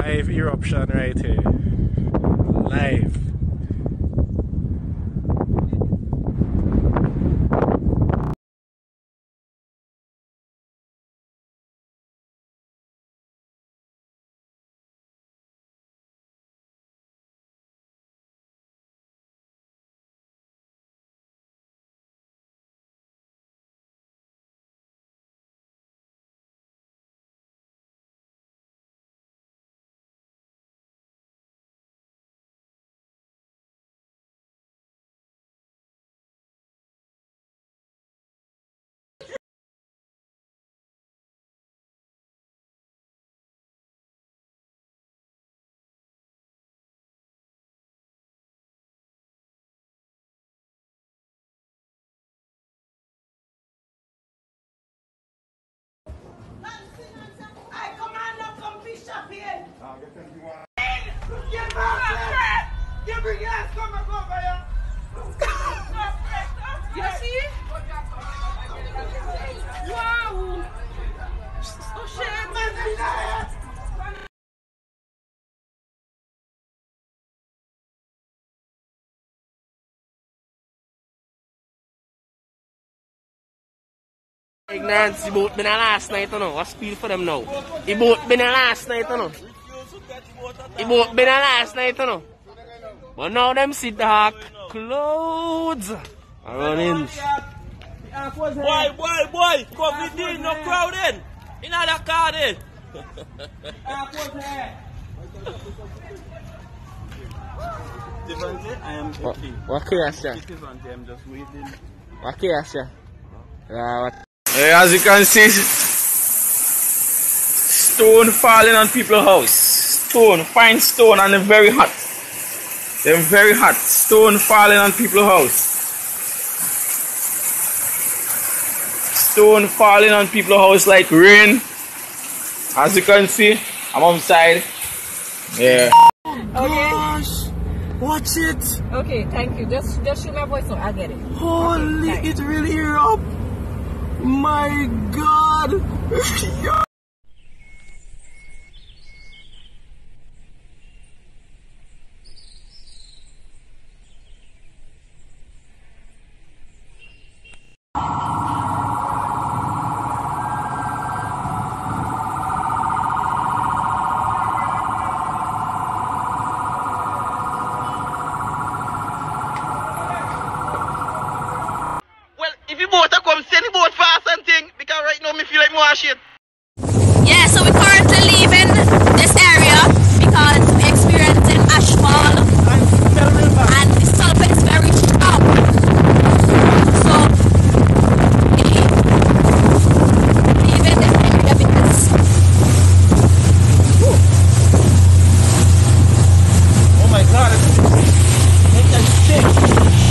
Live eruption right here. Live. You see? Wow! Oh shit! Ignorance, the boat been a last night, you know. What's speed for them now? The boat been a last night, you know. The boat been a last night, you know. But now them see dark clouds are running. Boy, come with me, no crowding. In the car there. Devante, I am okay. What can I say? Devante, I'm just waiting. What can I say? As you can see, stone falling on people's house. Stone, fine stone, and they're very hot. They're very hot. Stone falling on people's house. Stone falling on people's house like rain. As you can see, I'm outside. Yeah. Okay. Gosh, watch it. Okay, thank you. Just shoot my voice so I'll get it. Holy, okay, it really erupt. My God. If you boat come send the boat fast and thing, because right now me feel like more shit.